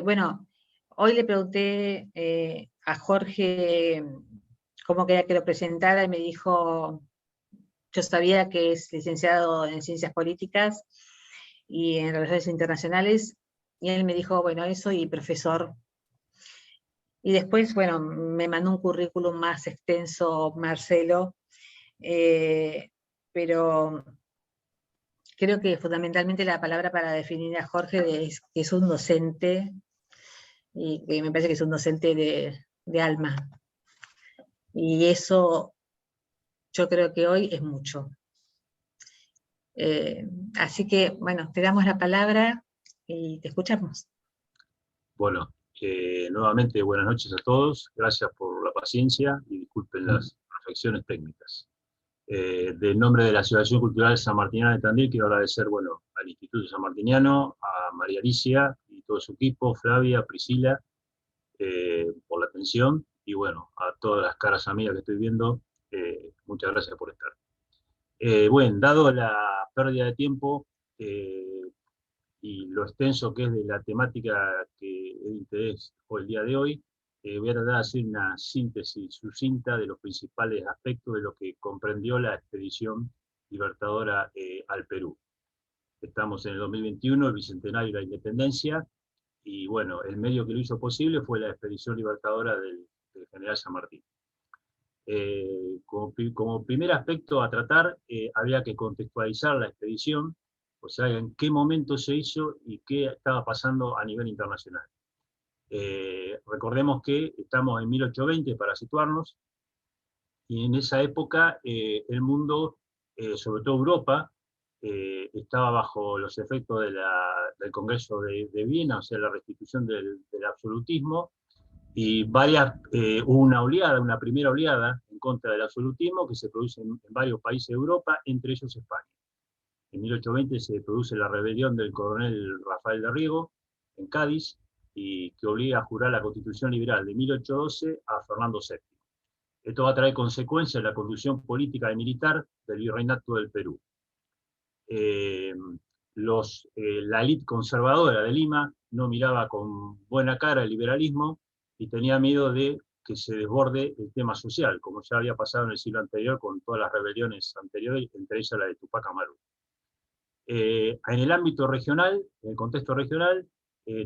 Bueno, hoy le pregunté a Jorge cómo quería que lo presentara y me dijo, yo sabía que es licenciado en Ciencias Políticas y en Relaciones Internacionales, y él me dijo, bueno, eso y profesor. Y después, bueno, me mandó un currículum más extenso, Marcelo, eh, pero creo que fundamentalmente la palabra para definir a Jorge es que es un docente, y que me parece que es un docente de alma. Y eso yo creo que hoy es mucho. Eh, Así que, bueno, te damos la palabra y te escuchamos. Bueno, nuevamente buenas noches a todos, gracias por la paciencia y disculpen las afecciones técnicas. Del nombre de la Asociación Cultural Sanmartiniana de Tandil, quiero agradecer, bueno, al Instituto Sanmartiniano, a María Alicia y todo su equipo, Flavia, Priscila, por la atención, y bueno, a todas las caras amigas que estoy viendo, muchas gracias por estar. Bueno, dado la pérdida de tiempo, y lo extenso que es de la temática que es de interés por el día de hoy, voy a tratar de hacer una síntesis sucinta de los principales aspectos de lo que comprendió la expedición libertadora al Perú. Estamos en el 2021, el bicentenario de la independencia, y bueno, el medio que lo hizo posible fue la expedición libertadora del general San Martín. Como primer aspecto a tratar, había que contextualizar la expedición, o sea, en qué momento se hizo y qué estaba pasando a nivel internacional. Recordemos que estamos en 1820 para situarnos, y en esa época el mundo, sobre todo Europa, estaba bajo los efectos del Congreso de Viena, o sea, la restitución del absolutismo, y hubo una primera oleada en contra del absolutismo que se produce en varios países de Europa, entre ellos España. En 1820 se produce la rebelión del coronel Rafael de Riego en Cádiz, y que obliga a jurar la Constitución Liberal de 1812 a Fernando VII. Esto va a traer consecuencias en la conducción política y militar del virreinato del Perú. La élite conservadora de Lima no miraba con buena cara el liberalismo y tenía miedo de que se desborde el tema social, como ya había pasado en el siglo anterior con todas las rebeliones anteriores, entre ellas la de Tupac Amaru. En el ámbito regional, en el contexto regional,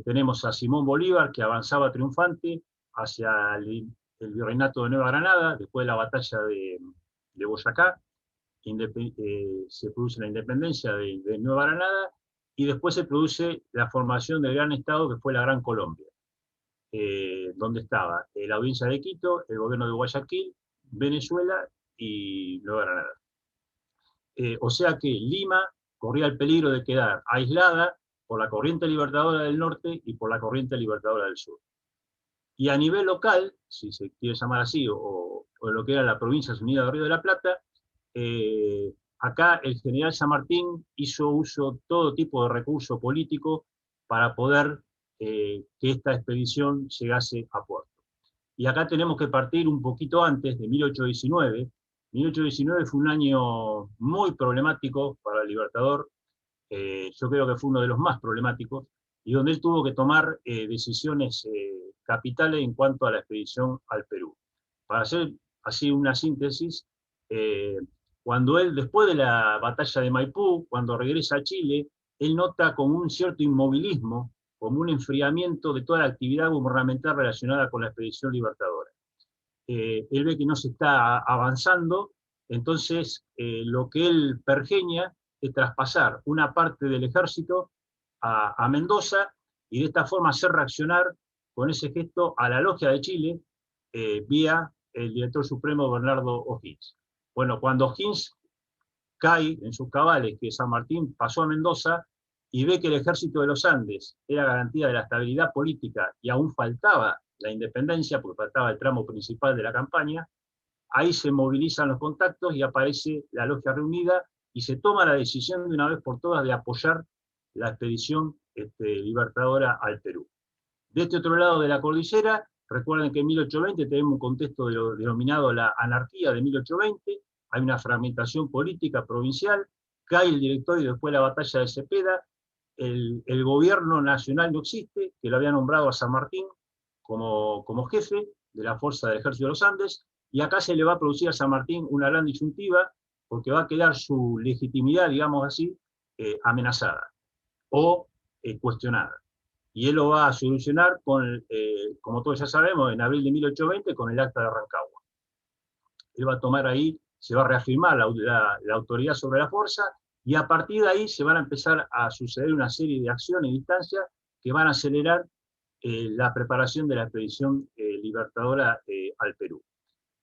tenemos a Simón Bolívar, que avanzaba triunfante hacia el virreinato de Nueva Granada, después de la batalla de Boyacá. Se produce la independencia de Nueva Granada, y después se produce la formación del gran Estado que fue la Gran Colombia, donde estaba la audiencia de Quito, el gobierno de Guayaquil, Venezuela y Nueva Granada. O sea que Lima corría el peligro de quedar aislada por la corriente libertadora del norte y por la corriente libertadora del sur. Y a nivel local, si se quiere llamar así, o lo que era la Provincia Unida de Río de la Plata, acá el general San Martín hizo uso de todo tipo de recurso político para poder que esta expedición llegase a puerto. Y acá tenemos que partir un poquito antes de 1819. 1819 fue un año muy problemático para el Libertador, yo creo que fue uno de los más problemáticos, y donde él tuvo que tomar decisiones capitales en cuanto a la expedición al Perú. Para hacer así una síntesis, cuando él, después de la batalla de Maipú, cuando regresa a Chile, él nota como un cierto inmovilismo, como un enfriamiento de toda la actividad gubernamental relacionada con la expedición libertadora. Él ve que no se está avanzando, entonces lo que él pergeña es traspasar una parte del ejército a Mendoza, y de esta forma hacer reaccionar con ese gesto a la logia de Chile, vía el director supremo Bernardo O'Higgins. Bueno, cuando O'Higgins cae en sus cabales, que San Martín pasó a Mendoza, y ve que el ejército de los Andes era garantía de la estabilidad política y aún faltaba la independencia, porque faltaba el tramo principal de la campaña, ahí se movilizan los contactos y aparece la logia reunida, y se toma la decisión de una vez por todas de apoyar la expedición libertadora al Perú. De este otro lado de la cordillera, recuerden que en 1820 tenemos un contexto de lo denominado la anarquía de 1820, hay una fragmentación política provincial, cae el directorio después de la batalla de Cepeda, el gobierno nacional no existe, que lo había nombrado a San Martín como jefe de la fuerza del Ejército de los Andes, y acá se le va a producir a San Martín una gran disyuntiva, porque va a quedar su legitimidad, digamos así, amenazada o cuestionada. Y él lo va a solucionar como todos ya sabemos, en abril de 1820, con el Acta de Rancagua. Él va a tomar ahí, se va a reafirmar la autoridad sobre la fuerza, y a partir de ahí se van a empezar a suceder una serie de acciones y instancias que van a acelerar la preparación de la expedición libertadora al Perú.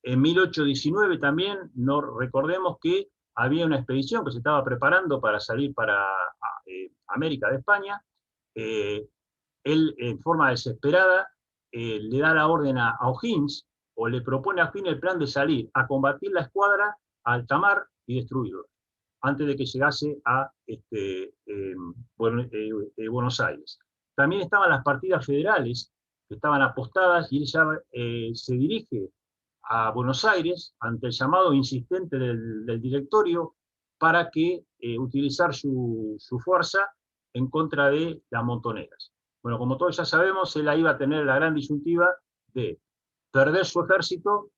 En 1819 también, no recordemos que había una expedición que se estaba preparando para salir para América de España. Él, en forma desesperada, le da la orden a O'Higgins, o le propone a O'Higgins el plan de salir a combatir la escuadra, a alta mar y destruirlo, antes de que llegase a Buenos Aires. También estaban las partidas federales, que estaban apostadas, y él ya se dirige a Buenos Aires ante el llamado insistente del directorio para que utilizar su fuerza en contra de las montoneras. Bueno, como todos ya sabemos, él ahí va a tener la gran disyuntiva de perder su ejército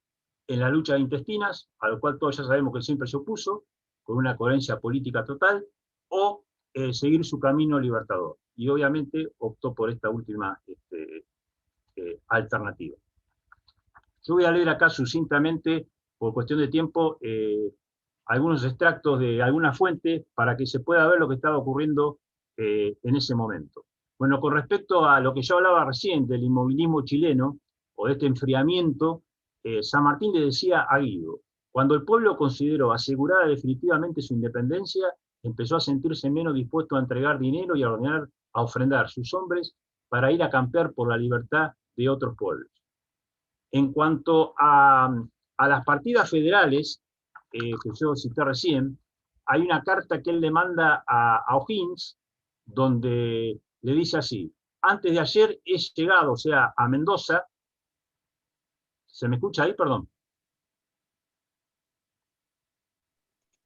en la lucha de intestinas, a lo cual todos ya sabemos que él siempre se opuso, con una coherencia política total, o seguir su camino libertador. Y obviamente optó por esta última alternativa. Yo voy a leer acá sucintamente, por cuestión de tiempo, algunos extractos de alguna fuente para que se pueda ver lo que estaba ocurriendo en ese momento. Bueno, con respecto a lo que yo hablaba recién del inmovilismo chileno, o de este enfriamiento, San Martín le decía a Guido: cuando el pueblo consideró asegurada definitivamente su independencia, empezó a sentirse menos dispuesto a entregar dinero y a ordenar, a ofrendar sus hombres para ir a campear por la libertad de otros pueblos. En cuanto a las partidas federales, que yo cité recién, hay una carta que él le manda a O'Higgins, donde le dice así: antes de ayer he llegado, o sea, a Mendoza. ¿Se me escucha ahí? Perdón.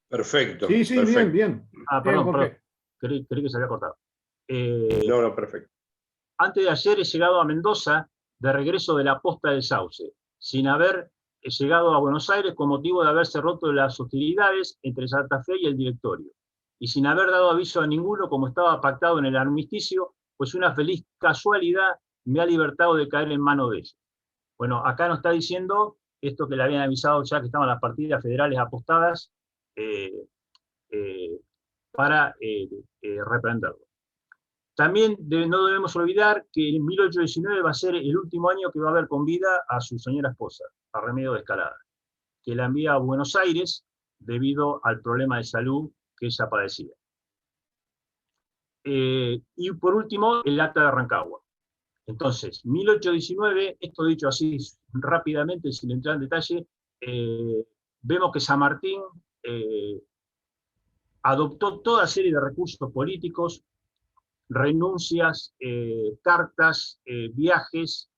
Perfecto. Sí, sí, perfecto. bien. Perdón, perdón. Creí que se había cortado. No, perfecto. Antes de ayer he llegado a Mendoza, de regreso de la posta del Sauce, sin haber llegado a Buenos Aires con motivo de haberse roto las hostilidades entre Santa Fe y el directorio, y sin haber dado aviso a ninguno, como estaba pactado en el armisticio, pues una feliz casualidad me ha libertado de caer en manos de ellos. Bueno, acá nos está diciendo esto que le habían avisado ya, que estaban las partidas federales apostadas para reprenderlo. También no debemos olvidar que en 1819 va a ser el último año que va a haber con vida a su señora esposa, a Remedio de Escalada, que la envía a Buenos Aires debido al problema de salud que ella padecía. Y por último, el Acta de Rancagua. Entonces, 1819, esto dicho así rápidamente, sin entrar en detalle, vemos que San Martín adoptó toda serie de recursos políticos, renuncias, cartas, viajes,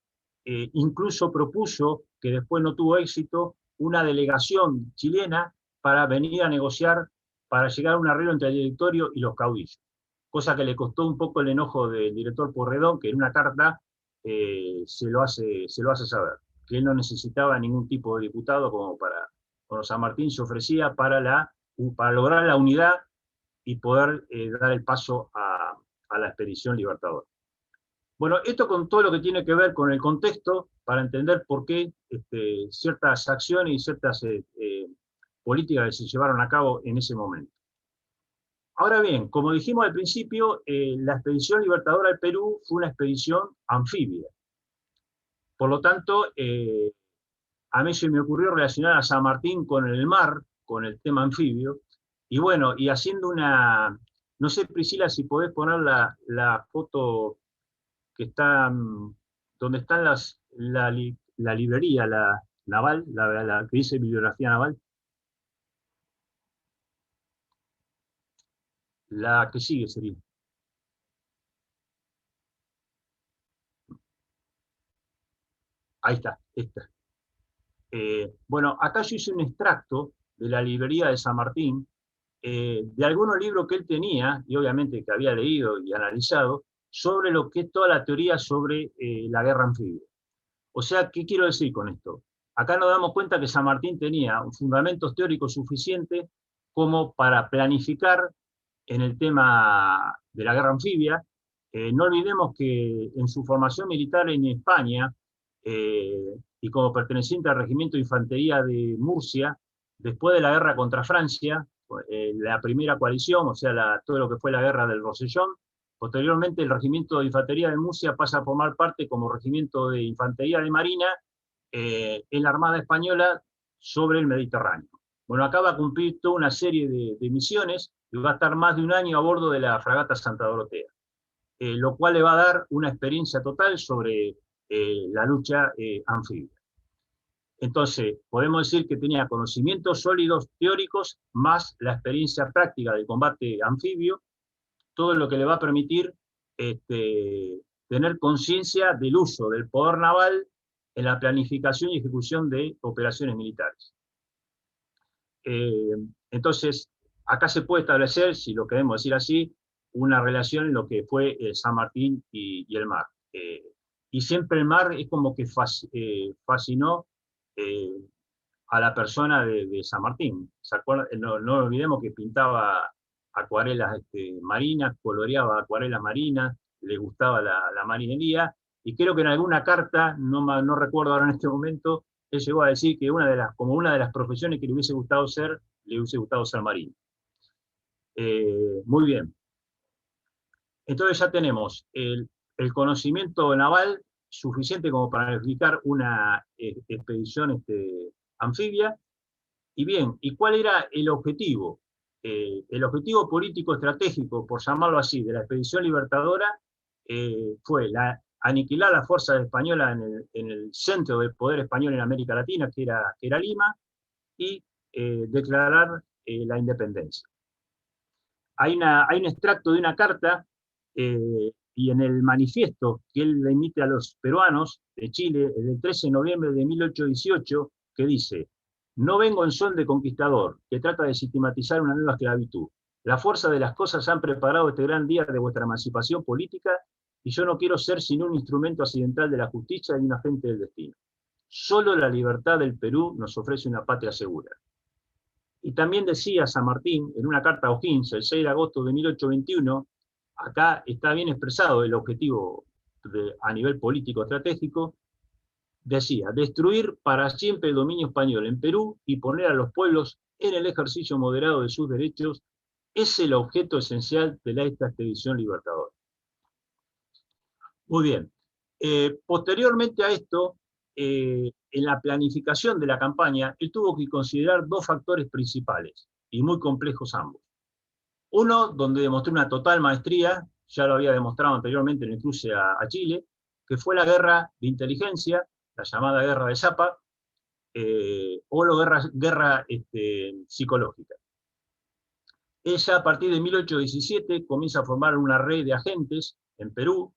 incluso propuso, que después no tuvo éxito, una delegación chilena para venir a negociar, para llegar a un arreglo entre el directorio y los caudillos, cosa que le costó un poco el enojo del director Porredón, que en una carta se lo hace saber, que él no necesitaba ningún tipo de diputado como para, cuando San Martín se ofrecía para lograr la unidad y poder dar el paso a la expedición libertadora. Bueno, esto con todo lo que tiene que ver con el contexto, para entender por qué ciertas acciones y ciertas políticas que se llevaron a cabo en ese momento. Ahora bien, como dijimos al principio, la expedición libertadora al Perú fue una expedición anfibia. Por lo tanto, a mí se me ocurrió relacionar a San Martín con el mar, con el tema anfibio, y bueno, y haciendo una... No sé, Priscila, si podés poner la foto que está, donde están la librería, la naval, la que dice bibliografía naval. La que sigue sería. Ahí está, esta. Bueno, acá yo hice un extracto de la librería de San Martín, de algunos libros que él tenía, y obviamente que había leído y analizado, sobre lo que es toda la teoría sobre la guerra anfibia. O sea, ¿qué quiero decir con esto? Acá nos damos cuenta que San Martín tenía fundamentos teóricos suficientes como para planificar en el tema de la guerra anfibia. No olvidemos que en su formación militar en España, y como perteneciente al Regimiento de Infantería de Murcia, después de la guerra contra Francia, la primera coalición, o sea, todo lo que fue la guerra del Rosellón, posteriormente el Regimiento de Infantería de Murcia pasa a formar parte como Regimiento de Infantería de Marina en la Armada Española sobre el Mediterráneo. Bueno, acá va a cumplir toda una serie de misiones y va a estar más de un año a bordo de la fragata Santa Dorotea, lo cual le va a dar una experiencia total sobre la lucha anfibia. Entonces, podemos decir que tenía conocimientos sólidos teóricos más la experiencia práctica del combate anfibio, todo lo que le va a permitir tener conciencia del uso del poder naval en la planificación y ejecución de operaciones militares. Entonces, acá se puede establecer, si lo queremos decir así, una relación en lo que fue San Martín y el mar. Y siempre el mar es como que fascinó a la persona de San Martín. ¿Se acuerdan? No olvidemos que pintaba acuarelas marinas, coloreaba acuarelas marinas, le gustaba la marinería, y creo que en alguna carta, no recuerdo ahora en este momento, él llegó a decir que como una de las profesiones que le hubiese gustado ser marino. Muy bien. Entonces ya tenemos el conocimiento naval suficiente como para planificar una expedición anfibia. Y bien, ¿y cuál era el objetivo? El objetivo político estratégico, por llamarlo así, de la expedición libertadora fue aniquilar las fuerzas españolas en el centro del poder español en América Latina, que era Lima, y declarar la independencia. Hay un extracto de una carta y en el manifiesto que él le emite a los peruanos de Chile, el 13 de noviembre de 1818, que dice: no vengo en son de conquistador, que trata de sistematizar una nueva esclavitud. La fuerza de las cosas han preparado este gran día de vuestra emancipación política, y yo no quiero ser sino un instrumento accidental de la justicia y un agente del destino. Solo la libertad del Perú nos ofrece una patria segura. Y también decía San Martín, en una carta a O'Higgins, el 6 de agosto de 1821, acá está bien expresado el objetivo a nivel político-estratégico, decía: destruir para siempre el dominio español en Perú y poner a los pueblos en el ejercicio moderado de sus derechos es el objeto esencial de esta expedición libertadora. Muy bien. Posteriormente a esto, en la planificación de la campaña, él tuvo que considerar dos factores principales, y muy complejos ambos. Uno, donde demostró una total maestría, ya lo había demostrado anteriormente en el cruce a Chile, que fue la guerra de inteligencia, la llamada guerra de Zapa, o la guerra psicológica. Ella, a partir de 1817, comienza a formar una red de agentes en Perú,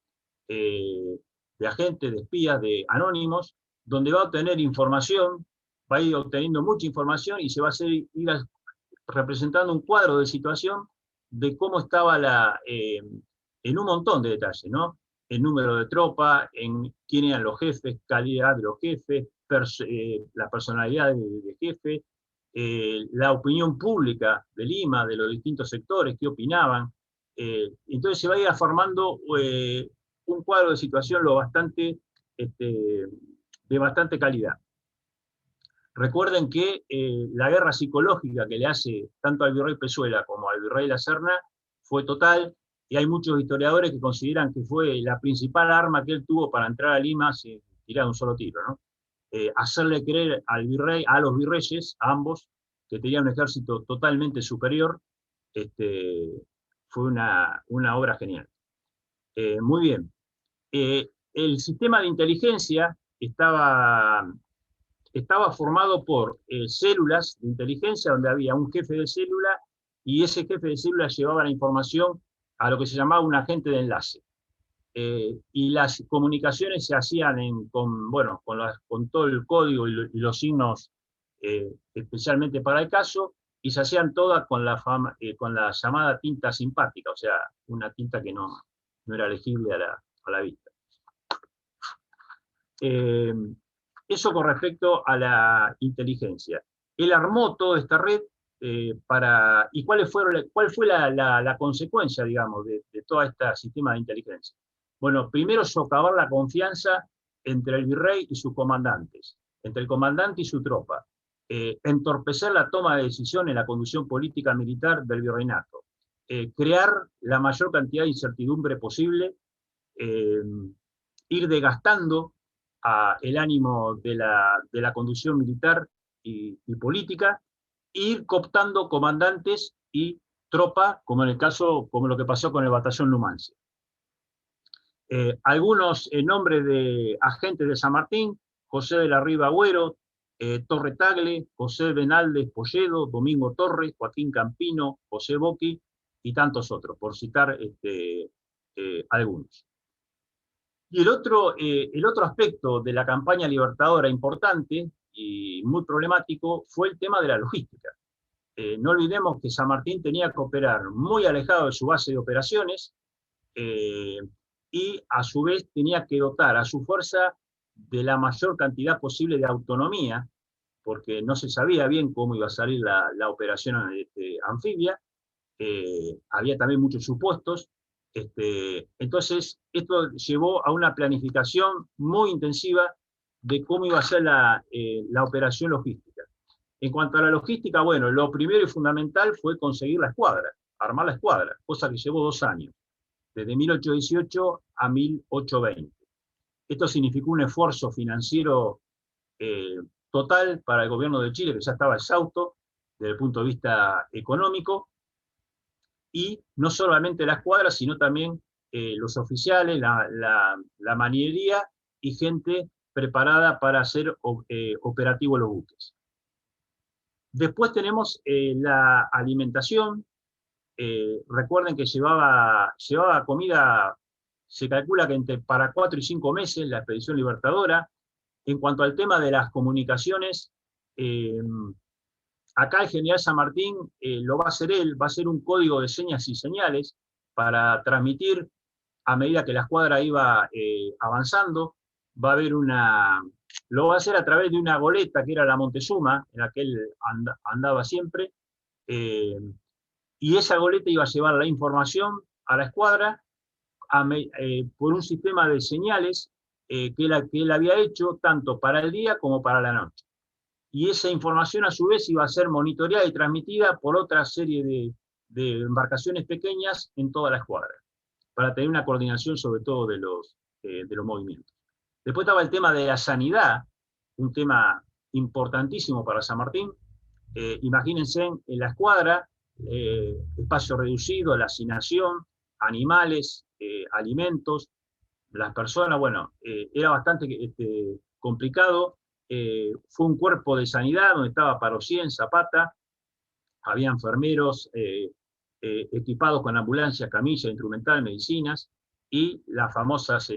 de agentes, de espías, de anónimos, donde va a obtener información, va a ir obteniendo mucha información y se va a ir representando un cuadro de situación de cómo estaba en un montón de detalles, ¿no? El número de tropas, en quién eran los jefes, calidad de los jefes, la personalidad de jefe, la opinión pública de Lima, de los distintos sectores, qué opinaban. Entonces se va a ir formando un cuadro de situación de bastante calidad. Recuerden que la guerra psicológica que le hace tanto al virrey Pezuela como al virrey La Serna fue total, y hay muchos historiadores que consideran que fue la principal arma que él tuvo para entrar a Lima sin tirar un solo tiro, ¿no? Hacerle creer al virrey, a los virreyes, a ambos, que tenían un ejército totalmente superior, fue una obra genial. Muy bien. El sistema de inteligencia estaba formado por células de inteligencia, donde había un jefe de célula, y ese jefe de célula llevaba la información a lo que se llamaba un agente de enlace. Y las comunicaciones se hacían con todo el código y los signos especialmente para el caso, y se hacían todas con con la llamada tinta simpática, o sea, una tinta que no era legible a la vista. Eso con respecto a la inteligencia. Él armó toda esta red ¿y cuál fue la consecuencia, digamos, de todo este sistema de inteligencia? Bueno, primero socavar la confianza entre el virrey y sus comandantes, entre el comandante y su tropa, entorpecer la toma de decisión en la conducción política militar del virreinato, crear la mayor cantidad de incertidumbre posible, ir desgastando el ánimo de la conducción militar y política, ir cooptando comandantes y tropa, como lo que pasó con el batallón Numancia. Algunos nombres de agentes de San Martín: José de la Riva Agüero, Torre Tagle, José Benaldes Polledo, Domingo Torres, Joaquín Campino, José Boqui y tantos otros, por citar algunos. Y el otro aspecto de la campaña libertadora importante y muy problemático fue el tema de la logística. No olvidemos que San Martín tenía que operar muy alejado de su base de operaciones, y a su vez tenía que dotar a su fuerza de la mayor cantidad posible de autonomía, porque no se sabía bien cómo iba a salir la operación anfibia, había también muchos supuestos. Entonces, esto llevó a una planificación muy intensiva de cómo iba a ser la operación logística. En cuanto a la logística, bueno, lo primero y fundamental fue conseguir la escuadra, armar la escuadra, cosa que llevó 2 años, desde 1818 a 1820. Esto significó un esfuerzo financiero total para el gobierno de Chile, que ya estaba exhausto desde el punto de vista económico, y no solamente la escuadra, sino también los oficiales, la maniería y gente preparada para hacer operativos los buques. Después tenemos la alimentación. Recuerden que llevaba comida, se calcula que para 4 y 5 meses, la expedición libertadora. En cuanto al tema de las comunicaciones, acá el general San Martín lo va a hacer él, va a hacer un código de señas y señales para transmitir a medida que la escuadra iba avanzando. Va a haber lo va a hacer a través de una goleta que era la Montezuma, en la que él andaba siempre, y esa goleta iba a llevar la información a la escuadra por un sistema de señales que él había hecho tanto para el día como para la noche. Y esa información a su vez iba a ser monitoreada y transmitida por otra serie de embarcaciones pequeñas en toda la escuadra, para tener una coordinación sobre todo de los movimientos. Después estaba el tema de la sanidad, un tema importantísimo para San Martín. Imagínense en la escuadra, espacio reducido, la hacinación, animales, alimentos, las personas, bueno, era bastante complicado. Fue un cuerpo de sanidad donde estaba Parosí, Zapata, había enfermeros equipados con ambulancia, camilla, instrumental, medicinas, y las famosas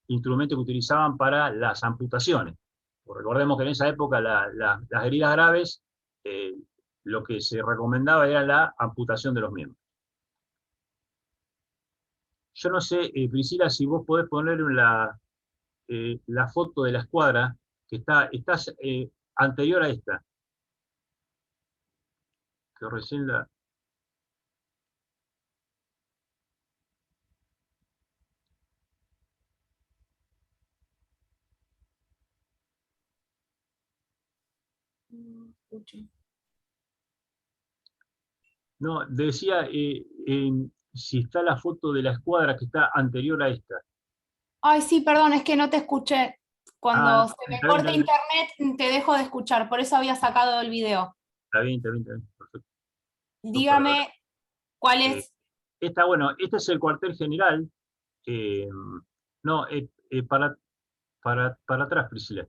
instrumentos que utilizaban para las amputaciones. Pues recordemos que en esa época las heridas graves, lo que se recomendaba era la amputación de los miembros. Yo no sé, Priscila, si vos podés poner la foto de la escuadra, que está anterior a esta. Que recién la... No, decía si está la foto de la escuadra que está anterior a esta. Ay, sí, perdón, es que no te escuché. Cuando se me corta bien. internet, te dejo de escuchar, por eso había sacado el video. Está bien, perfecto. Dígame, ¿cuál es? Bueno, este es el cuartel general. No, para atrás, Priscila.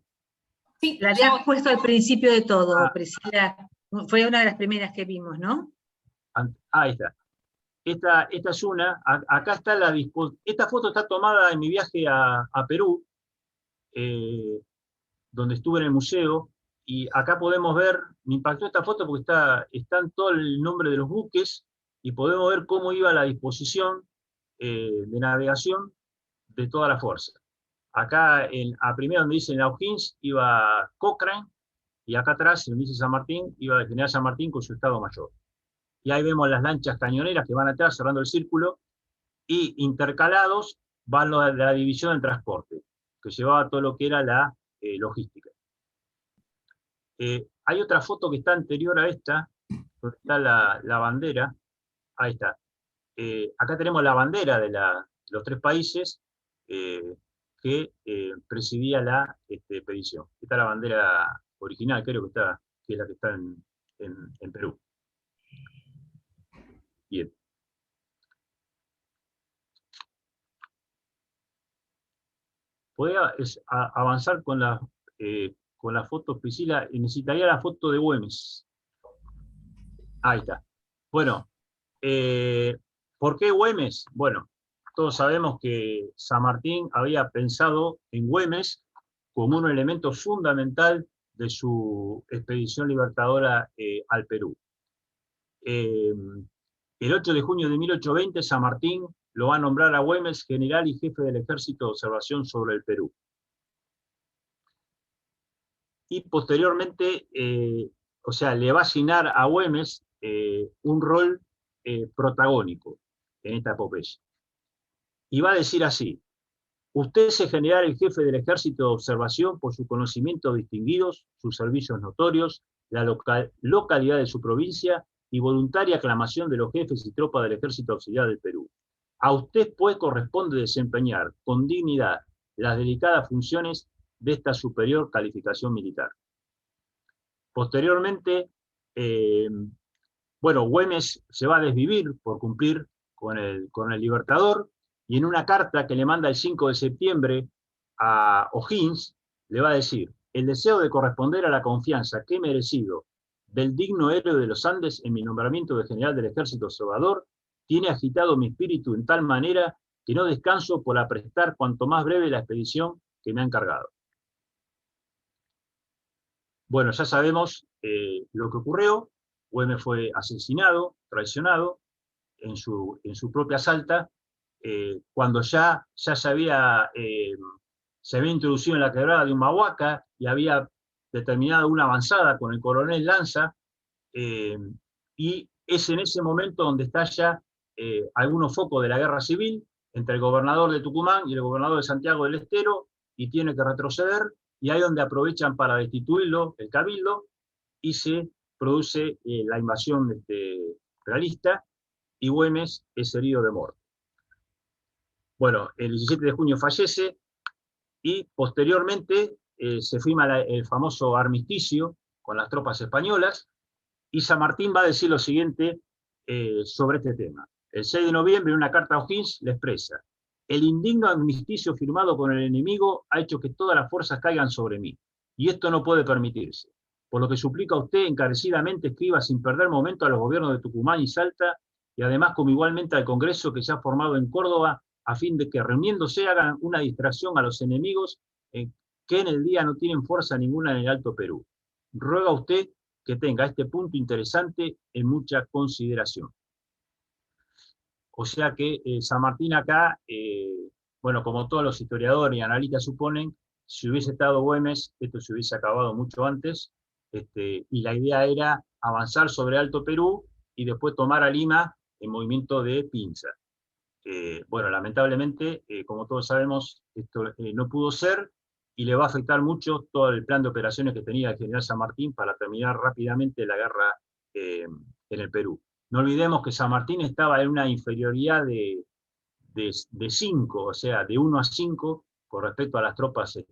Sí, la habías puesto al principio de todo, Priscila. Fue una de las primeras que vimos, ¿no? Ahí está. Esta es una. Acá está esta foto está tomada en mi viaje a Perú, donde estuve en el museo, Y acá podemos ver, me impactó esta foto porque están todo el nombre de los buques, y podemos ver cómo iba la disposición de navegación de toda la fuerza. Acá, a primero donde dice en O'Higgins, iba Cochrane, y acá atrás, donde dice San Martín, iba el general San Martín con su Estado Mayor. Y ahí vemos las lanchas cañoneras que van atrás cerrando el círculo, y intercalados van la división del transporte, que llevaba todo lo que era la logística. Hay otra foto que está anterior a esta, donde está la bandera. Ahí está. Acá tenemos la bandera de los 3 países que presidía la expedición. Esta es la bandera original, creo que es la que está en Perú. Bien. ¿Podría avanzar con la foto, Priscila? Necesitaría la foto de Güemes. Ahí está. Bueno, ¿por qué Güemes? Bueno, todos sabemos que San Martín había pensado en Güemes como un elemento fundamental de su expedición libertadora al Perú. El 8 de junio de 1820, San Martín lo va a nombrar a Güemes general y jefe del ejército de observación sobre el Perú. Y posteriormente, o sea, le va a asignar a Güemes un rol protagónico en esta epopeya. Y va a decir así: usted es el general y jefe del ejército de observación por sus conocimientos distinguidos, sus servicios notorios, la localidad de su provincia y voluntaria aclamación de los jefes y tropas del ejército auxiliar del Perú. A usted, pues, corresponde desempeñar con dignidad las delicadas funciones de esta superior calificación militar. Posteriormente, bueno, Güemes se va a desvivir por cumplir con el Libertador, y en una carta que le manda el 5 de septiembre a O'Higgins, le va a decir: el deseo de corresponder a la confianza que he merecido del digno héroe de los Andes en mi nombramiento de general del ejército observador tiene agitado mi espíritu en tal manera que no descanso por aprestar cuanto más breve la expedición que me ha encargado. Bueno, ya sabemos lo que ocurrió. Güemes fue asesinado, traicionado en su propia Salta, cuando ya se había introducido en la quebrada de Humahuaca y había determinado una avanzada con el coronel Lanza, y es en ese momento donde estalla algunos focos de la guerra civil entre el gobernador de Tucumán y el gobernador de Santiago del Estero, y tiene que retroceder, y ahí donde aprovechan para destituirlo el cabildo, y se produce la invasión realista, y Güemes es herido de muerte. Bueno, el 17 de junio fallece, y posteriormente se firma el famoso armisticio con las tropas españolas, y San Martín va a decir lo siguiente sobre este tema. El 6 de noviembre, en una carta a O'Higgins, le expresa: el indigno armisticio firmado con el enemigo ha hecho que todas las fuerzas caigan sobre mí, y esto no puede permitirse, por lo que suplica a usted encarecidamente escriba sin perder momento a los gobiernos de Tucumán y Salta, y además como igualmente al Congreso que se ha formado en Córdoba, a fin de que reuniéndose hagan una distracción a los enemigos que en el día no tienen fuerza ninguna en el Alto Perú. Ruega a usted que tenga este punto interesante en mucha consideración. O sea que San Martín acá, bueno, como todos los historiadores y analistas suponen, si hubiese estado Güemes, esto se hubiese acabado mucho antes, y la idea era avanzar sobre Alto Perú y después tomar a Lima en movimiento de pinza. Bueno, lamentablemente, como todos sabemos, esto no pudo ser, y le va a afectar mucho todo el plan de operaciones que tenía el general San Martín para terminar rápidamente la guerra en el Perú. No olvidemos que San Martín estaba en una inferioridad de 5, o sea, de 1 a 5, con respecto a las tropas, se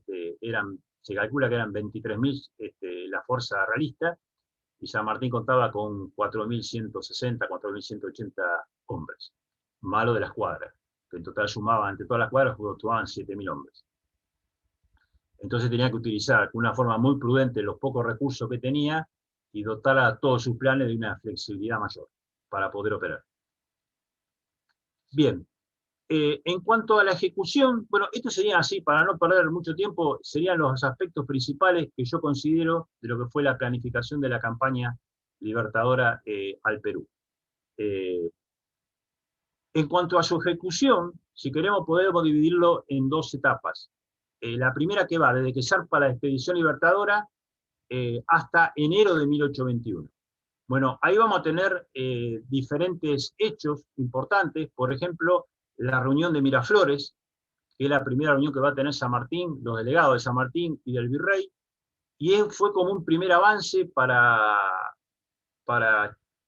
calcula que eran 23.000 la fuerza realista, y San Martín contaba con 4.160, 4.180 hombres, malo de las cuadras, que en total sumaban, entre todas las cuadras, sumaban 7.000 hombres. Entonces tenía que utilizar de una forma muy prudente los pocos recursos que tenía y dotar a todos sus planes de una flexibilidad mayor para poder operar. Bien, En cuanto a la ejecución, bueno, esto sería así, para no perder mucho tiempo, serían los aspectos principales que yo considero de lo que fue la planificación de la campaña libertadora al Perú. En cuanto a su ejecución, si queremos podemos dividirlo en dos etapas. La primera que va desde que zarpa la expedición libertadora hasta enero de 1821. Bueno, ahí vamos a tener diferentes hechos importantes, por ejemplo, la reunión de Miraflores, que es la primera reunión que va a tener San Martín, los delegados de San Martín y del virrey, y fue como un primer avance para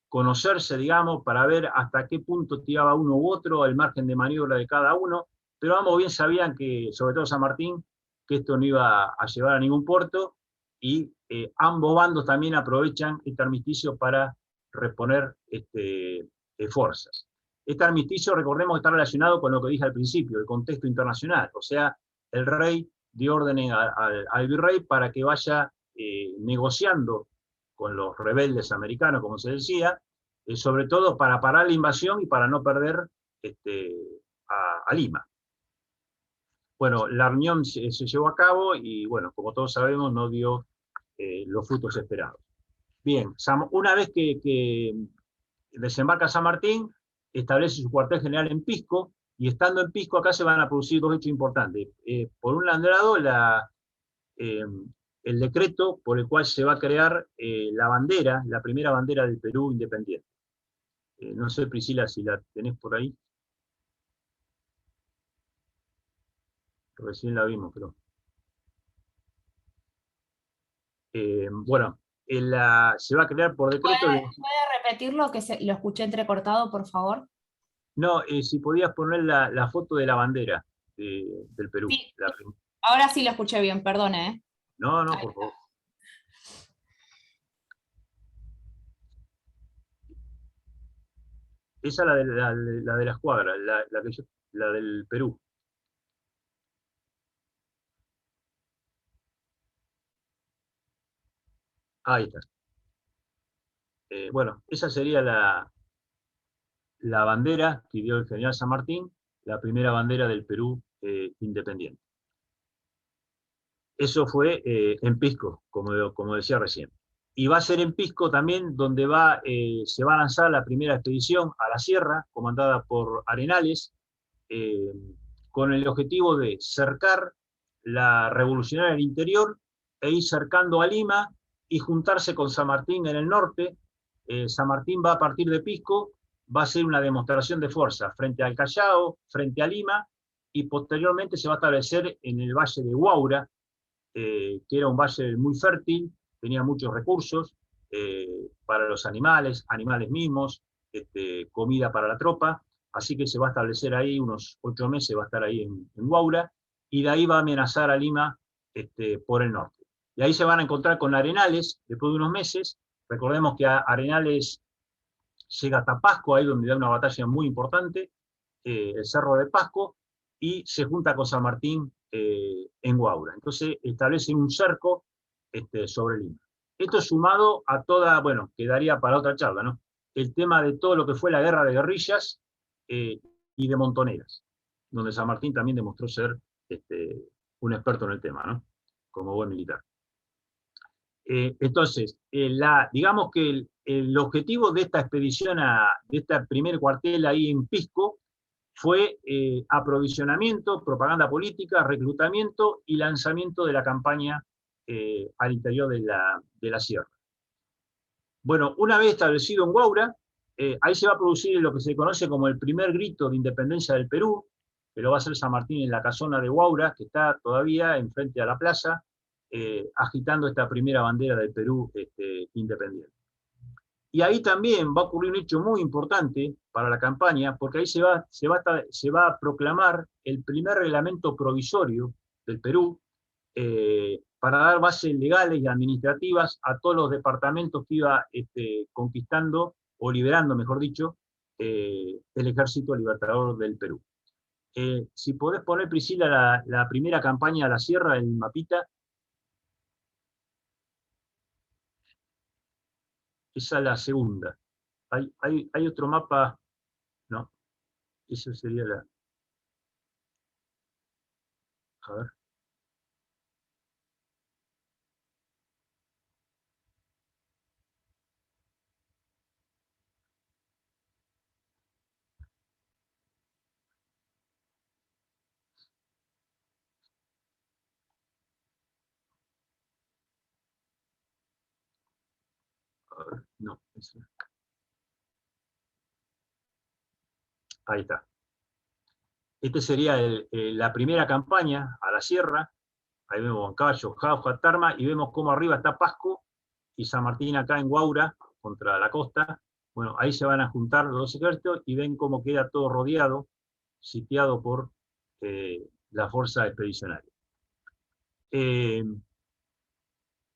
conocerse, digamos, para ver hasta qué punto tiraba uno u otro, el margen de maniobra de cada uno, pero ambos bien sabían que, sobre todo San Martín, que esto no iba a llevar a ningún puerto, y ambos bandos también aprovechan este armisticio para reponer fuerzas. Este armisticio, recordemos, está relacionado con lo que dije al principio, el contexto internacional, o sea, el rey dio órdenes al virrey para que vaya negociando con los rebeldes americanos, como se decía, sobre todo para parar la invasión y para no perder a Lima. Bueno, la reunión se llevó a cabo y, bueno, como todos sabemos, no dio los frutos esperados. Bien, una vez que desembarca San Martín, establece su cuartel general en Pisco, y estando en Pisco acá se van a producir dos hechos importantes. Por un lado, el decreto por el cual se va a crear la bandera, la primera bandera del Perú independiente. No sé, Priscila, si la tenés por ahí. Recién la vimos, creo. Bueno, se va a crear por decreto... ¿Puede repetirlo, que lo escuché entrecortado, por favor? No, si podías poner la foto de la bandera del Perú. Sí, ahora sí lo escuché bien, perdone. No, por favor. Esa es la de la escuadra, la del Perú. Ahí está. Bueno, esa sería la bandera que dio el general San Martín, la primera bandera del Perú independiente. Eso fue en Pisco, como decía recién. Y va a ser en Pisco también donde se va a lanzar la primera expedición a la sierra, comandada por Arenales, con el objetivo de cercar la revolucionaria del interior e ir cercando a Lima y juntarse con San Martín en el norte. San Martín va a partir de Pisco, va a ser una demostración de fuerza frente al Callao, frente a Lima, y posteriormente se va a establecer en el valle de Huaura, que era un valle muy fértil, tenía muchos recursos para los animales mismos, comida para la tropa, así que se va a establecer ahí, unos 8 meses va a estar ahí en Huaura, y de ahí va a amenazar a Lima por el norte. Y ahí se van a encontrar con Arenales, después de unos meses. Recordemos que Arenales llega hasta Pasco, ahí donde da una batalla muy importante, el Cerro de Pasco, y se junta con San Martín en Huaura. Entonces establecen un cerco sobre Lima. Esto sumado a toda, bueno, quedaría para otra charla, ¿no? El tema de todo lo que fue la guerra de guerrillas y de montoneras, donde San Martín también demostró ser un experto en el tema, ¿no? Como buen militar. Entonces, digamos que el objetivo de esta expedición, de este primer cuartel ahí en Pisco, fue aprovisionamiento, propaganda política, reclutamiento y lanzamiento de la campaña al interior de la sierra. Bueno, una vez establecido en Huaura, ahí se va a producir lo que se conoce como el primer grito de independencia del Perú, que lo va a hacer San Martín en la casona de Huaura, que está todavía enfrente a la plaza, agitando esta primera bandera del Perú independiente. Y ahí también va a ocurrir un hecho muy importante para la campaña, porque ahí se va a proclamar el primer reglamento provisorio del Perú para dar bases legales y administrativas a todos los departamentos que iba conquistando, o liberando, mejor dicho, el Ejército Libertador del Perú. Si podés poner, Priscila, la primera campaña a la sierra, el mapita. Esa es la segunda. Hay otro mapa, no, eso sería A ver. A ver, no, eso. Ahí está. Este sería la primera campaña a la sierra. Ahí vemos Huancayo, Jauja, Tarma, y vemos cómo arriba está Pasco y San Martín acá en Guaura, contra la costa. Bueno, ahí se van a juntar los dos ejércitos y ven cómo queda todo rodeado, sitiado por la fuerza expedicionaria.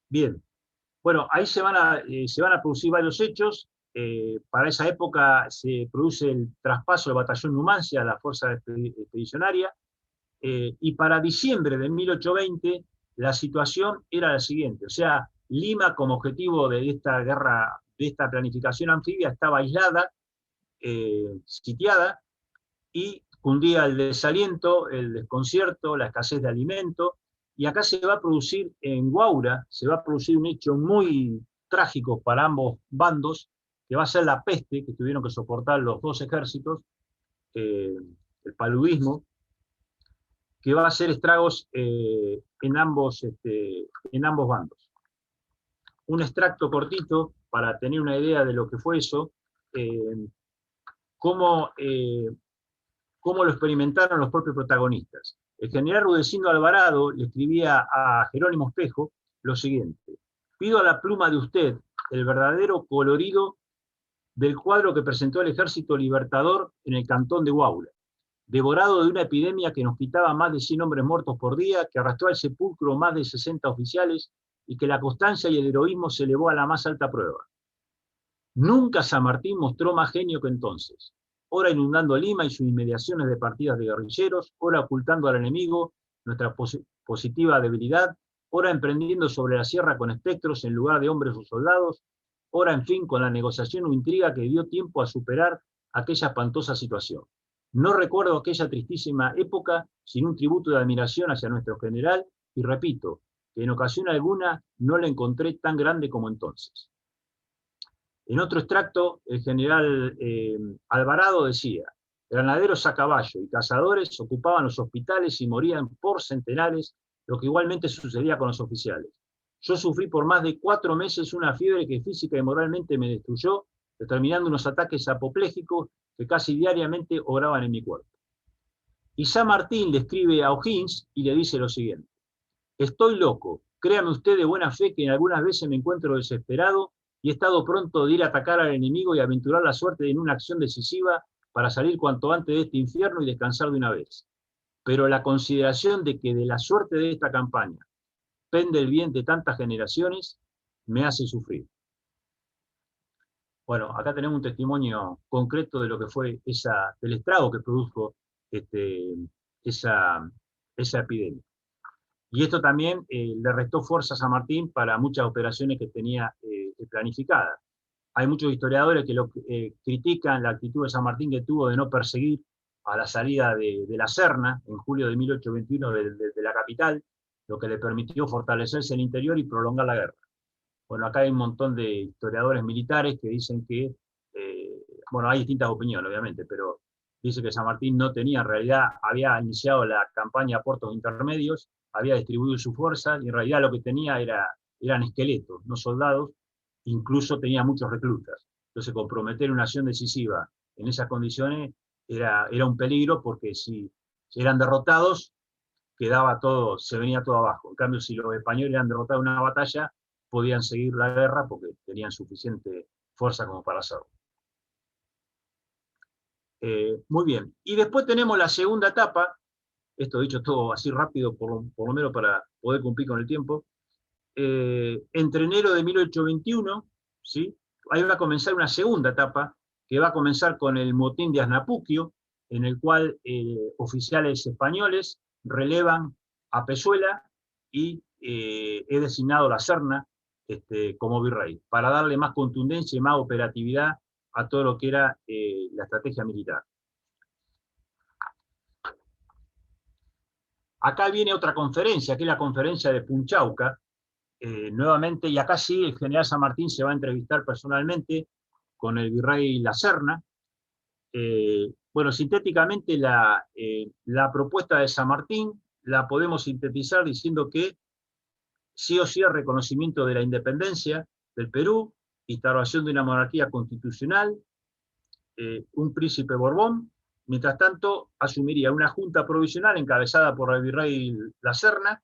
Bien, bueno, ahí se van a producir varios hechos. Para esa época se produce el traspaso del batallón Numancia a la fuerza expedicionaria. Y para diciembre de 1820 la situación era la siguiente, o sea, Lima como objetivo de esta guerra, de esta planificación anfibia, estaba aislada, sitiada, y cundía el desaliento, el desconcierto, la escasez de alimento, y acá se va a producir, en Guaura, se va a producir un hecho muy trágico para ambos bandos, que va a ser la peste que tuvieron que soportar los dos ejércitos, el paludismo, que va a hacer estragos en ambos bandos. Un extracto cortito para tener una idea de lo que fue eso, cómo lo experimentaron los propios protagonistas. El general Rudecindo Alvarado le escribía a Jerónimo Espejo lo siguiente: pido a la pluma de usted el verdadero colorido del cuadro que presentó el Ejército Libertador en el cantón de Guaura, devorado de una epidemia que nos quitaba más de 100 hombres muertos por día, que arrastró al sepulcro más de 60 oficiales, y que la constancia y el heroísmo se elevó a la más alta prueba. Nunca San Martín mostró más genio que entonces, ora inundando Lima y sus inmediaciones de partidas de guerrilleros, ora ocultando al enemigo nuestra positiva debilidad, ora emprendiendo sobre la sierra con espectros en lugar de hombres o soldados, ora, en fin, con la negociación o intriga que dio tiempo a superar aquella espantosa situación. No recuerdo aquella tristísima época sin un tributo de admiración hacia nuestro general, y repito, que en ocasión alguna no le encontré tan grande como entonces. En otro extracto, el general Alvarado decía: granaderos a caballo y cazadores ocupaban los hospitales y morían por centenares, lo que igualmente sucedía con los oficiales. Yo sufrí por más de 4 meses una fiebre que física y moralmente me destruyó, determinando unos ataques apopléjicos que casi diariamente obraban en mi cuerpo. Y San Martín le escribe a O'Higgins y le dice lo siguiente: estoy loco, créame usted de buena fe que en algunas veces me encuentro desesperado y he estado pronto de ir a atacar al enemigo y aventurar la suerte en una acción decisiva para salir cuanto antes de este infierno y descansar de una vez. Pero la consideración de que de la suerte de esta campaña pende el bien de tantas generaciones me hace sufrir. Bueno, acá tenemos un testimonio concreto de lo que fue del estrago que produjo esa epidemia. Y esto también le restó fuerza a San Martín para muchas operaciones que tenía planificadas. Hay muchos historiadores que critican la actitud de San Martín que tuvo de no perseguir a la salida de la Serna en julio de 1821 de la capital, lo que le permitió fortalecerse en el interior y prolongar la guerra. Bueno, acá hay un montón de historiadores militares que dicen que, bueno, hay distintas opiniones, obviamente, pero dice que San Martín no tenía, en realidad, había iniciado la campaña a puertos intermedios, había distribuido su fuerza, y en realidad lo que tenía eran esqueletos, no soldados, incluso tenía muchos reclutas. Entonces, comprometer una acción decisiva en esas condiciones era un peligro, porque si eran derrotados, se venía todo abajo. En cambio, si los españoles eran derrotados en una batalla, podían seguir la guerra porque tenían suficiente fuerza como para hacerlo. Muy bien. Y después tenemos la segunda etapa, esto dicho todo así rápido, por lo menos para poder cumplir con el tiempo. Entre enero de 1821, ¿sí? Ahí va a comenzar una segunda etapa, que va a comenzar con el motín de Asnapuquio, en el cual oficiales españoles relevan a Pezuela y es designado la Serna como virrey, para darle más contundencia y más operatividad a todo lo que era la estrategia militar. Acá viene otra conferencia, que es la conferencia de Punchauca, nuevamente, y acá sí el general San Martín se va a entrevistar personalmente con el virrey La Serna. Bueno, sintéticamente la propuesta de San Martín la podemos sintetizar diciendo que sí o sí el reconocimiento de la independencia del Perú, instauración de una monarquía constitucional, un príncipe Borbón. Mientras tanto, asumiría una junta provisional encabezada por el virrey La Serna,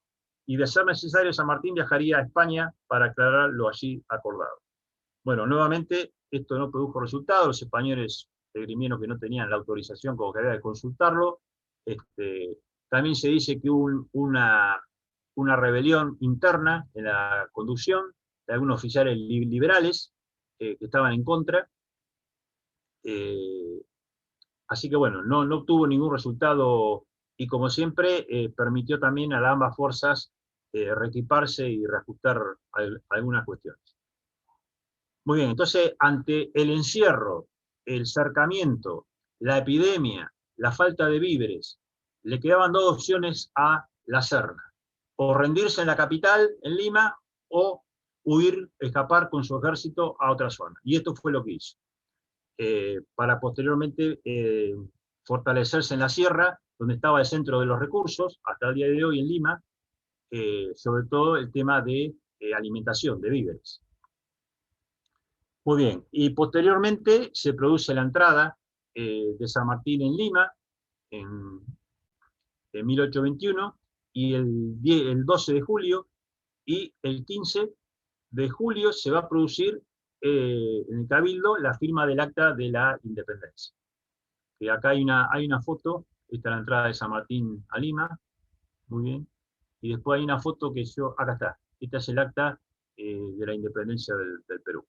y de ser necesario, San Martín viajaría a España para aclarar lo allí acordado. Bueno, nuevamente, esto no produjo resultados, los españoles esgrimieron que no tenían la autorización como que había de consultarlo. También se dice que hubo una rebelión interna en la conducción de algunos oficiales liberales que estaban en contra. Así que bueno, no obtuvo ningún resultado, y como siempre permitió también a ambas fuerzas reequiparse y reajustar algunas cuestiones. Muy bien, entonces ante el encierro, el cercamiento, la epidemia, la falta de víveres, le quedaban dos opciones a La Serna: o rendirse en la capital, en Lima, o huir, escapar con su ejército a otra zona. Y esto fue lo que hizo. Para posteriormente fortalecerse en la sierra, donde estaba el centro de los recursos, hasta el día de hoy en Lima, sobre todo el tema de alimentación, de víveres. Muy bien, y posteriormente se produce la entrada de San Martín en Lima, en 1821, y el 12 de julio, y el 15 de julio se va a producir en el Cabildo la firma del Acta de la Independencia. Y acá hay una foto, esta es la entrada de San Martín a Lima, muy bien, y después hay una foto que acá está, esta es el Acta de la Independencia del Perú.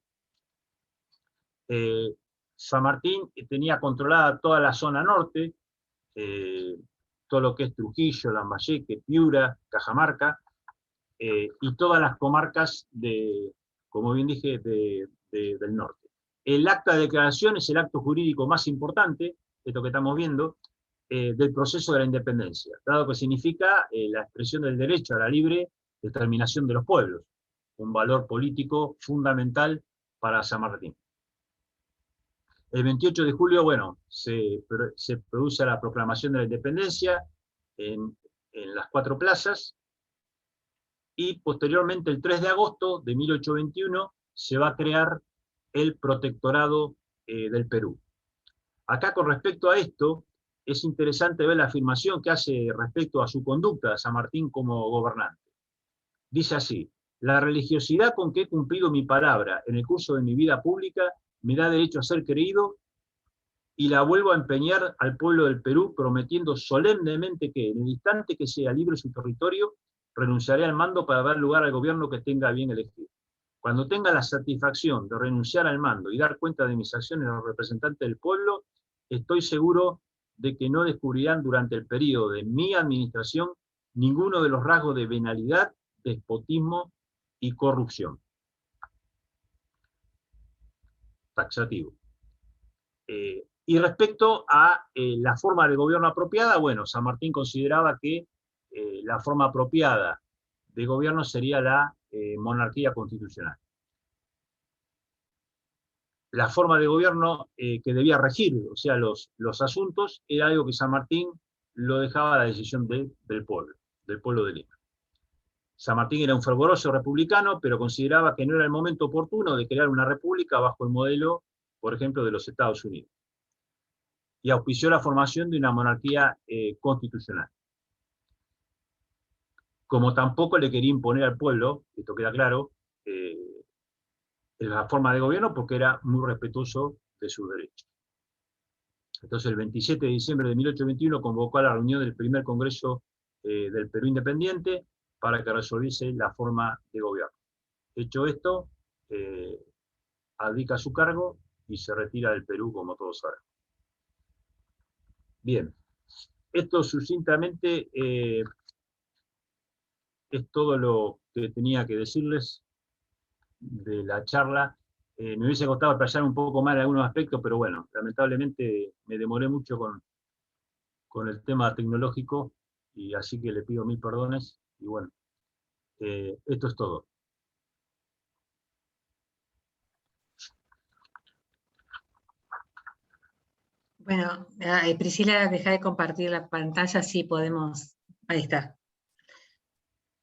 San Martín tenía controlada toda la zona norte, todo lo que es Trujillo, Lambayeque, Piura, Cajamarca, y todas las comarcas como bien dije, del norte. El acta de declaración es el acto jurídico más importante, esto que estamos viendo, del proceso de la independencia, dado que significa la expresión del derecho a la libre determinación de los pueblos, un valor político fundamental para San Martín. El 28 de julio, bueno, se produce la proclamación de la independencia en las 4 plazas, y posteriormente, el 3 de agosto de 1821, se va a crear el Protectorado del Perú. Acá, con respecto a esto, es interesante ver la afirmación que hace respecto a su conducta San Martín como gobernante. Dice así: la religiosidad con que he cumplido mi palabra en el curso de mi vida pública me da derecho a ser creído, y la vuelvo a empeñar al pueblo del Perú, prometiendo solemnemente que, en el instante que sea libre su territorio, renunciaré al mando para dar lugar al gobierno que tenga bien elegir. Cuando tenga la satisfacción de renunciar al mando y dar cuenta de mis acciones a los representantes del pueblo, estoy seguro de que no descubrirán durante el periodo de mi administración ninguno de los rasgos de venalidad, despotismo y corrupción. Taxativo. Y respecto a la forma de gobierno apropiada, bueno, San Martín consideraba que la forma apropiada de gobierno sería la monarquía constitucional. La forma de gobierno que debía regir, o sea, los asuntos, era algo que San Martín lo dejaba a la decisión del pueblo de Lima. San Martín era un fervoroso republicano, pero consideraba que no era el momento oportuno de crear una república bajo el modelo, por ejemplo, de los Estados Unidos. Y auspició la formación de una monarquía constitucional. Como tampoco le quería imponer al pueblo, esto queda claro, la forma de gobierno, porque era muy respetuoso de sus derechos. Entonces, el 27 de diciembre de 1821 convocó a la reunión del primer Congreso del Perú Independiente para que resolviese la forma de gobierno. Hecho esto, abdica su cargo y se retira del Perú, como todos saben. Bien, esto sucintamente es todo lo que tenía que decirles de la charla. Me hubiese costado explayar un poco más en algunos aspectos, pero bueno, lamentablemente me demoré mucho con el tema tecnológico, y así que le pido 1000 perdones, y bueno, esto es todo. Bueno, Priscila, deja de compartir la pantalla, sí podemos. Ahí está.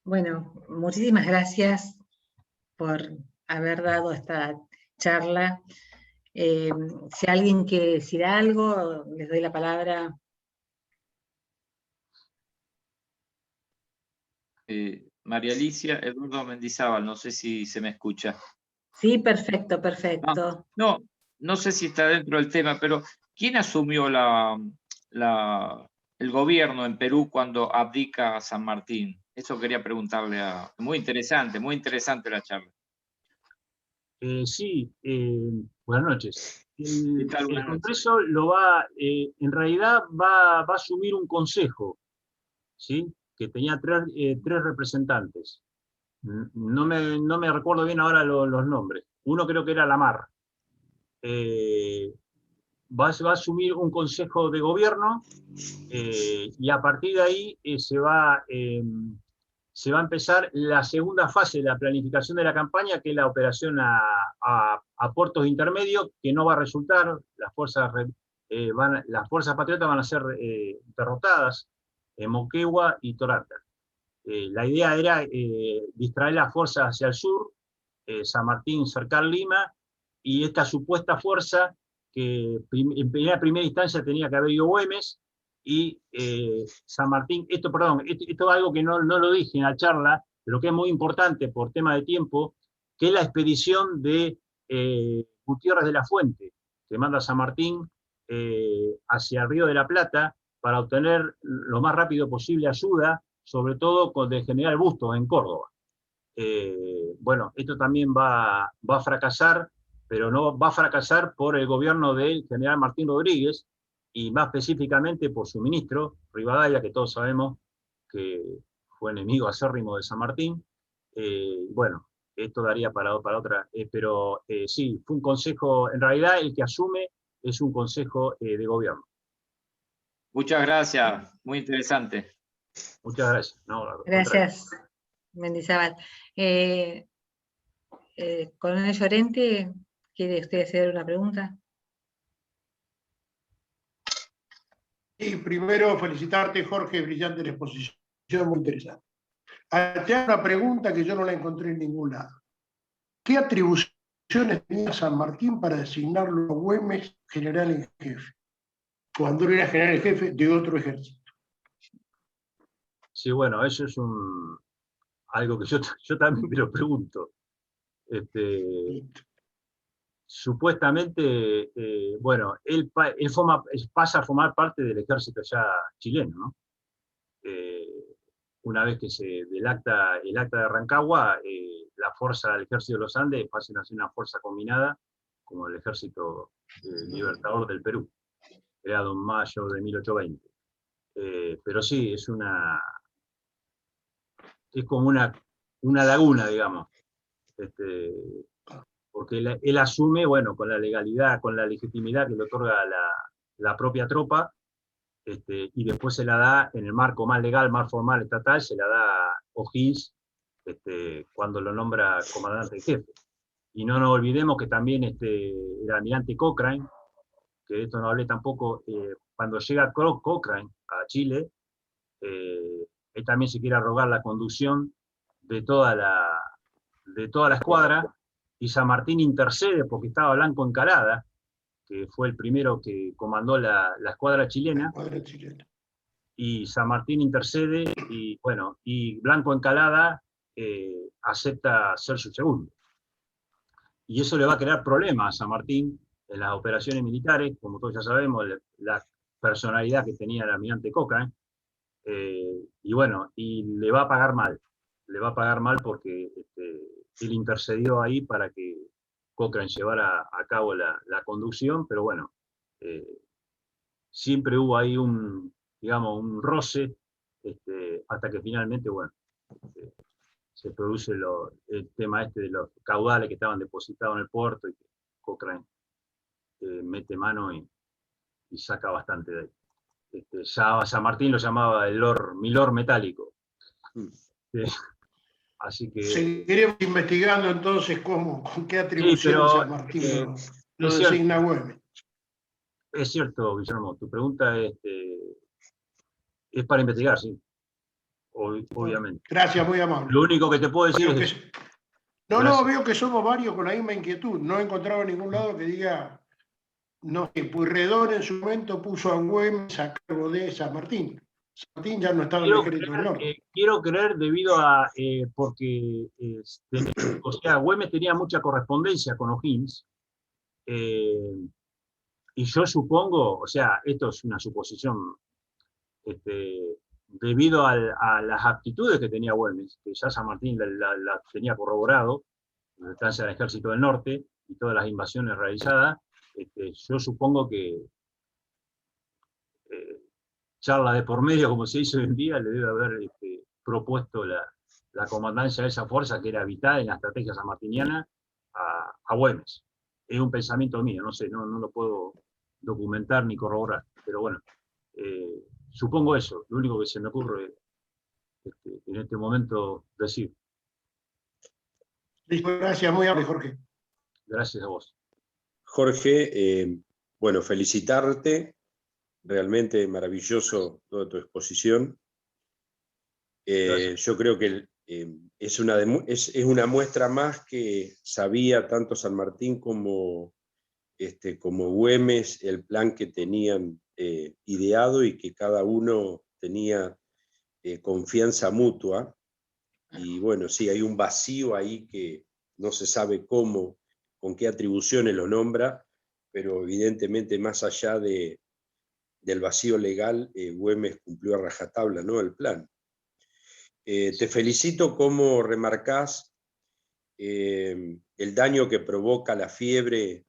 Bueno, muchísimas gracias por haber dado esta charla. Si alguien quiere decir algo, les doy la palabra. María Alicia, Eduardo Mendizábal, no sé si se me escucha. Sí, perfecto, perfecto. No sé si está dentro del tema, pero ¿quién asumió el gobierno en Perú cuando abdica San Martín? Eso quería preguntarle a... muy interesante la charla. Sí, buenas noches. ¿Qué tal? El Buenas noches. Congreso lo va, en realidad va a asumir un consejo, ¿sí? Que tenía tres representantes. No me recuerdo bien ahora los nombres. Uno creo que era Lamar. Va a asumir un consejo de gobierno y a partir de ahí se va a empezar la segunda fase de la planificación de la campaña, que es la operación a puertos intermedios, que no va a resultar, las fuerzas patriotas van a ser derrotadas en Moquegua y Torata. La idea era distraer las fuerzas hacia el sur, San Martín cercar Lima, y esta supuesta fuerza que en primera instancia tenía que haber ido Güemes, y San Martín, esto es algo que no lo dije en la charla, pero que es muy importante por tema de tiempo, que es la expedición de Gutiérrez de la Fuente, que manda San Martín hacia el Río de la Plata para obtener lo más rápido posible ayuda, sobre todo con el general Bustos en Córdoba. Bueno, esto también va a fracasar, pero no va a fracasar por el gobierno del general Martín Rodríguez, y más específicamente por su ministro, Rivadavia, que todos sabemos que fue enemigo acérrimo de San Martín. Bueno, esto daría para otra, pero sí, fue un consejo, en realidad el que asume es un consejo de gobierno. Muchas gracias, muy interesante. Muchas gracias. No, Gracias, Mendizábal. Coronel Llorente, ¿quiere usted hacer una pregunta? Sí, primero felicitarte, Jorge, brillante la exposición, muy interesante. Te hago una pregunta que yo no la encontré en ningún lado. ¿Qué atribuciones tenía San Martín para designarlo a Güemes general en jefe, cuando él era general en jefe de otro ejército? Sí, bueno, eso es algo que yo también me lo pregunto. Supuestamente, bueno, él pasa a formar parte del ejército ya chileno, ¿no? Una vez que el acta de Rancagua, la fuerza del ejército de los Andes pasa a ser una fuerza combinada como el ejército libertador del Perú, creado en mayo de 1820. Pero sí, es como una laguna, digamos. Porque él asume, bueno, con la legalidad, con la legitimidad que le otorga la propia tropa, y después se la da en el marco más legal, más formal, estatal, se la da O'Higgins cuando lo nombra comandante en jefe. Y no nos olvidemos que también el almirante Cochrane, que de esto no hablé tampoco, cuando llega Cochrane a Chile, él también se quiere arrogar la conducción de toda la escuadra, y San Martín intercede porque estaba Blanco Encalada, que fue el primero que comandó la escuadra chilena, y San Martín intercede, y bueno, y Blanco Encalada acepta ser su segundo. Y eso le va a crear problemas a San Martín en las operaciones militares, como todos ya sabemos, la personalidad que tenía el almirante Cochrane, y bueno, y le va a pagar mal porque él intercedió ahí para que Cochrane llevara a cabo la conducción, pero bueno, siempre hubo ahí digamos, un roce, hasta que finalmente, bueno, se produce el tema de los caudales que estaban depositados en el puerto, y que Cochrane mete mano y saca bastante de ahí. San Martín lo llamaba mi Lord metálico. Así que... Seguiremos investigando entonces con qué atribuciones San Martín lo designa Güemes. Es cierto, Guillermo, tu pregunta es para investigar, sí. Obviamente. Gracias, muy amable. Lo único que te puedo decir es... No, veo que somos varios con la misma inquietud. No he encontrado en ningún lado que diga, no, que Pueyrredón en su momento puso a Güemes a cargo de San Martín. San Martín ya no estaba en el Ejército del Norte. Quiero creer debido a, porque, o sea, Güemes tenía mucha correspondencia con O'Higgins, y yo supongo, o sea, esto es una suposición, debido a las aptitudes que tenía Güemes, que ya San Martín la tenía corroborado, la estancia del Ejército del Norte y todas las invasiones realizadas, yo supongo que charla de por medio, como se hizo hoy en día, le debe haber propuesto la comandancia de esa fuerza, que era vital en la estrategia sanmartiniana, a Güemes. Es un pensamiento mío, no sé, no lo puedo documentar ni corroborar, pero bueno, supongo eso, lo único que se me ocurre en este momento decir. Listo, gracias, muy amable, Jorge. Gracias a vos. Jorge, bueno, felicitarte, realmente maravilloso toda tu exposición. Yo creo que es una muestra más que sabía tanto San Martín como Güemes el plan que tenían ideado, y que cada uno tenía confianza mutua. Y bueno, sí, hay un vacío ahí que no se sabe cómo, con qué atribuciones lo nombra, pero evidentemente más allá del vacío legal, Güemes cumplió a rajatabla, ¿no?, el plan. Te felicito cómo remarcás el daño que provoca la fiebre,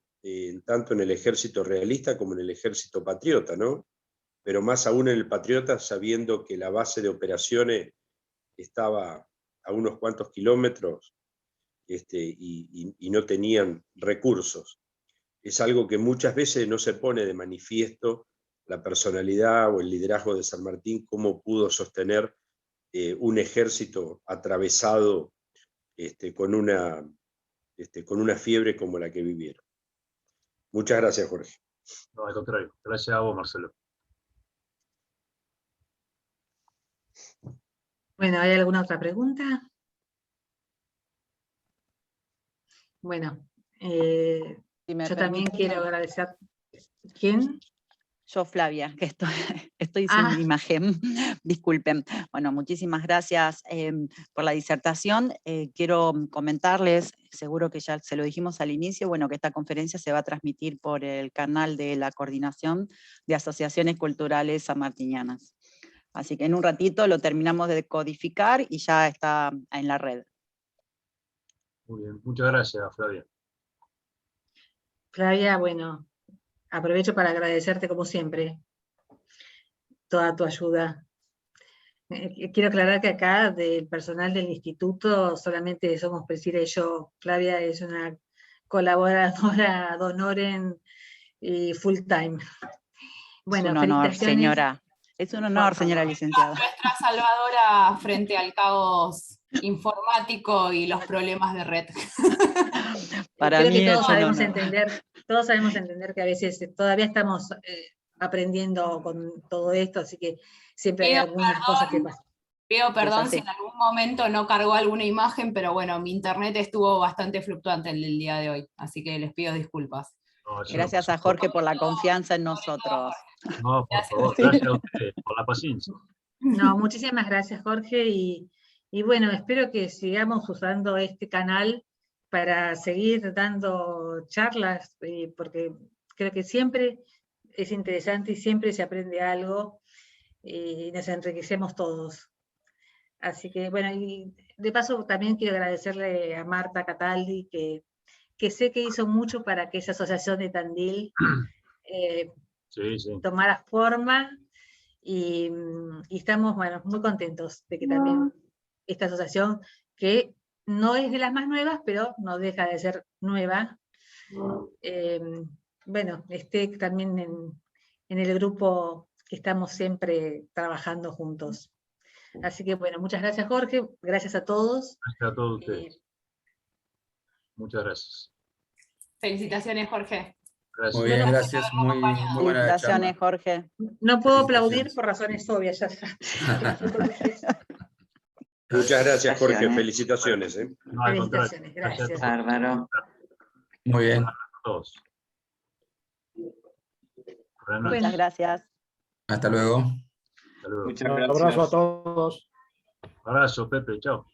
tanto en el ejército realista como en el ejército patriota, ¿no? Pero más aún en el patriota, sabiendo que la base de operaciones estaba a unos cuantos kilómetros y no tenían recursos. Es algo que muchas veces no se pone de manifiesto, la personalidad o el liderazgo de San Martín, cómo pudo sostener un ejército atravesado con una fiebre como la que vivieron. Muchas gracias, Jorge. No, al contrario. Gracias a vos, Marcelo. Bueno, ¿hay alguna otra pregunta? Bueno, yo también quiero agradecer. ¿Quién? Yo, Flavia, que estoy sin imagen, disculpen. Bueno, muchísimas gracias por la disertación. Quiero comentarles, seguro que ya se lo dijimos al inicio, bueno, que esta conferencia se va a transmitir por el canal de la Coordinación de Asociaciones Culturales Sanmartinianas. Así que en un ratito lo terminamos de codificar y ya está en la red. Muy bien, muchas gracias, Flavia. Flavia, bueno, aprovecho para agradecerte como siempre toda tu ayuda. Quiero aclarar que acá del personal del instituto solamente somos Priscila y yo. Flavia es una colaboradora ad honorem y full time. Bueno, es un honor, señora. Es un honor, señora licenciada. Nuestra salvadora frente al caos informático y los problemas de red. Para mí que todos sabemos entender que a veces todavía estamos aprendiendo con todo esto, así que siempre hay algunas cosas que pasan. Pido perdón si en algún momento no cargó alguna imagen, pero bueno, mi internet estuvo bastante fluctuante el día de hoy, así que les pido disculpas. No, gracias a Jorge por la confianza en nosotros. No, por favor, gracias a ustedes por la paciencia. No, muchísimas gracias, Jorge, y bueno, espero que sigamos usando este canal para seguir dando charlas, porque creo que siempre es interesante y siempre se aprende algo y nos enriquecemos todos. Así que, bueno, y de paso también quiero agradecerle a Marta Cataldi, que sé que hizo mucho para que esa asociación de Tandil tomara forma, y estamos, bueno, muy contentos de que también esta asociación, que no es de las más nuevas, pero no deja de ser nueva, bueno, esté también en el grupo que estamos siempre trabajando juntos. Así que bueno, muchas gracias Jorge, gracias a todos. Gracias a todos ustedes. Muchas gracias. Felicitaciones, Jorge. Gracias. Muy bien, gracias. Muy buena Felicitaciones, charla. Jorge. No puedo aplaudir Felicitaciones. por razones obvias, ya está. Muchas gracias, Jorge. Gracias, Felicitaciones. No, al contrario. Felicitaciones, gracias. Bárbaro. Muy bien. A todos. Buenas noches. Muchas gracias. Hasta luego. Hasta luego. Muchas Un gracias. abrazo a todos. Abrazo, Pepe, chao.